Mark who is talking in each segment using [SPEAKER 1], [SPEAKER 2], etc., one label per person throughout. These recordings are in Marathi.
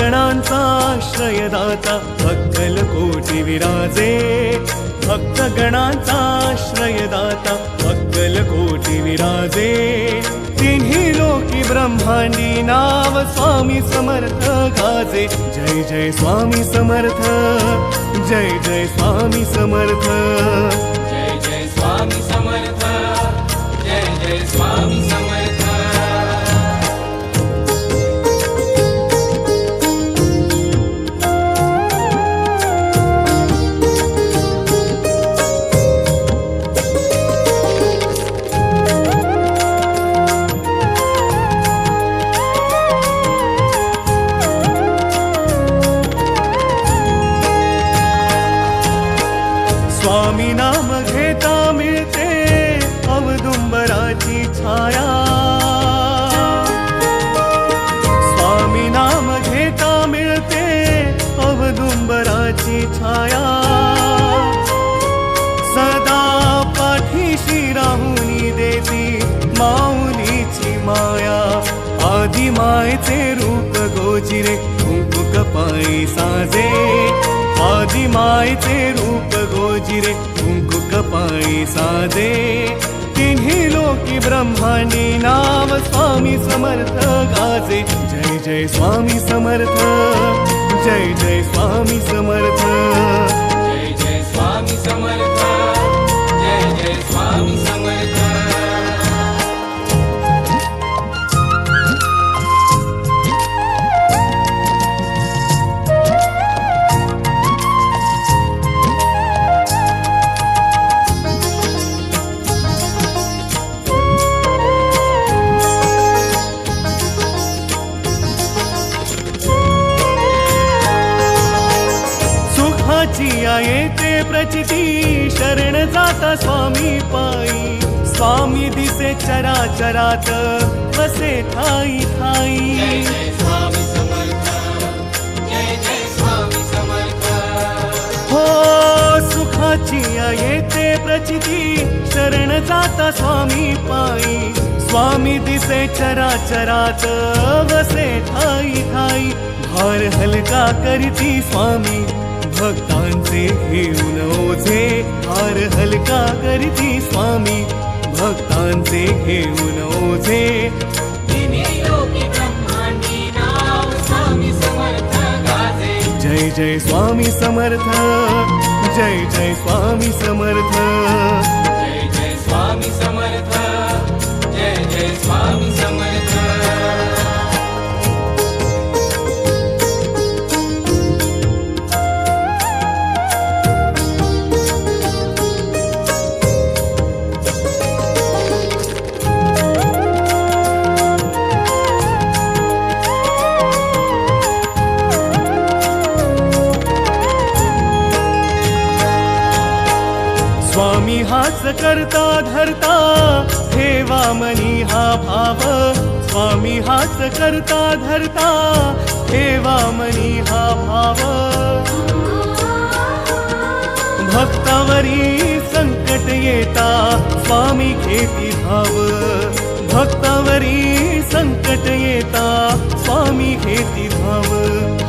[SPEAKER 1] भक्तगणांचा आश्रयदाता भक्तल कोटी विराजे भक्तगणांचा आश्रयदाता भक्तल कोटी विराजे तिन्ही लोकी ब्रह्मांडी नाव स्वामी समर्थ गाजे जय जय स्वामी समर्थ जय जय स्वामी समर्थ
[SPEAKER 2] जय जय स्वामी समर्थ जय जय स्वामी समर्थ
[SPEAKER 1] स्वामी नाम घेता मिळते अवदुंबराची छाया स्वामी नाम घेता मिळते अवदुंबराची छाया सदा पाठीशी राहुनी देती माऊलीची माया आदि मायेचे रूप गोजिरे कुंकू कपाळी साजे आदि मायेचे रूप गोजिरे कुंकू कपाळी साजे तिन्ही लोकी ब्रह्मांडी नाव स्वामी समर्थ गाजे जय जय स्वामी समर्थ जय जय स्वामी समर्थ
[SPEAKER 2] जय जय स्वामी समर्थ जय जय स्वामी समर्थ
[SPEAKER 1] येते प्रचिती शरण जाता स्वामी पायी स्वामी दिसे चराचरात वसे ठाई ठाई
[SPEAKER 2] जय जय स्वामी समर्थ जय जय स्वामी समर्थ
[SPEAKER 1] हो सुखाची येते प्रचिती शरण जाता स्वामी पायी स्वामी दिसे चराचरात वसे ठाई ठाई भार हलका करीती स्वामी भक्तांचे घेऊन ओझे हार हलका करती स्वामी भक्तांचे घेऊन ओझे
[SPEAKER 2] तिन्ही लोकी ब्रह्मांडी नाव स्वामी समर्थ गाजे
[SPEAKER 1] जय जय स्वामी समर्थ जय जय स्वामी समर्थ
[SPEAKER 2] जय जय स्वामी समर्थ जय जय स्वामी समर्थ
[SPEAKER 1] स्वामी हाच करता धरता ठेवा मनी हा भाव स्वामी हाच करता धरता ठेवा मनी हा भाव भक्तावरी संकट येता स्वामी घेती धाव भक्तावरी संकट येता स्वामी घेती धाव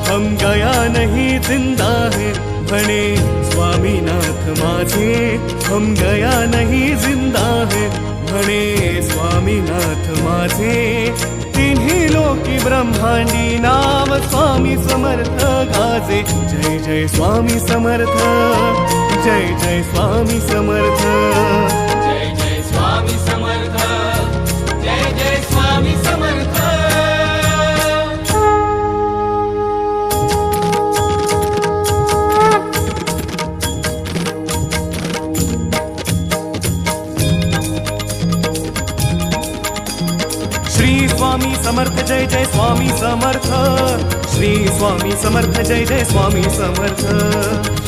[SPEAKER 1] हम गया नहीं जिंदा है म्हणे स्वामीनाथ माझे हम गया नहीं जिंदा है म्हणे स्वामीनाथ माझे तिन्ही लोकी ब्रह्मांडी नाव स्वामी समर्थ गाजे जय जय स्वामी समर्थ जय जय स्वामी समर्थ
[SPEAKER 2] जय जय स्वामी समर्थ जय जय स्वामी समर्थ
[SPEAKER 1] श्री स्वामी समर्थ जय जय स्वामी समर्थ श्री स्वामी समर्थ जय जय स्वामी समर्थ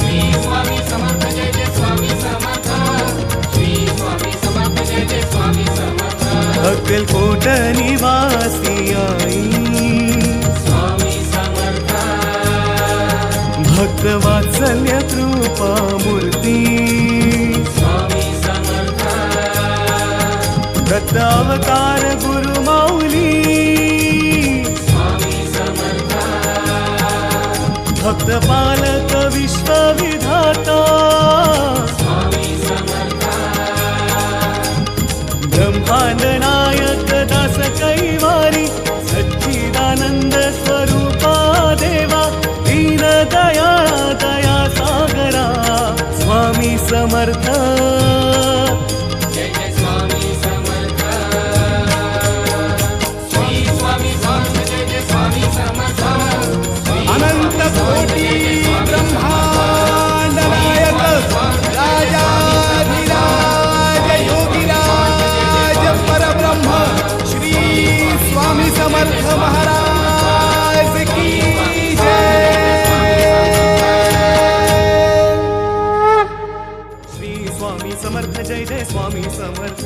[SPEAKER 2] श्री स्वामी समर्थ जय जय स्वामी समर्थ श्री स्वामी समर्थ जय जय स्वामी समर्थ
[SPEAKER 1] अक्कलकोट निवासी आई
[SPEAKER 2] स्वामी समर्थ
[SPEAKER 1] भक्त वात्सल्य कृपा मूर्ती
[SPEAKER 2] स्वामी समर्थ
[SPEAKER 1] दत्त अवतार गुरु माऊली
[SPEAKER 2] स्वामी समर्थ
[SPEAKER 1] जगतपालक विश्वविधाता
[SPEAKER 2] स्वामी समर्थ
[SPEAKER 1] ब्रह्मांड नायक दास कैवारी सच्चिदानंद स्वरूपा देवा दीन दया दया सागरा स्वामी समर्थ
[SPEAKER 2] जय जय स्वामी समर्थ श्री स्वामी समर्थ जय जय स्वामी समर्थ
[SPEAKER 3] अनंत कोटी ब्रह्मांड नायक राजाधिराज योगीराज परब्रह्म श्री स्वामी समर्थ महाराज की जय.
[SPEAKER 1] श्री स्वामी समर्थ जय जय स्वामी समर्थ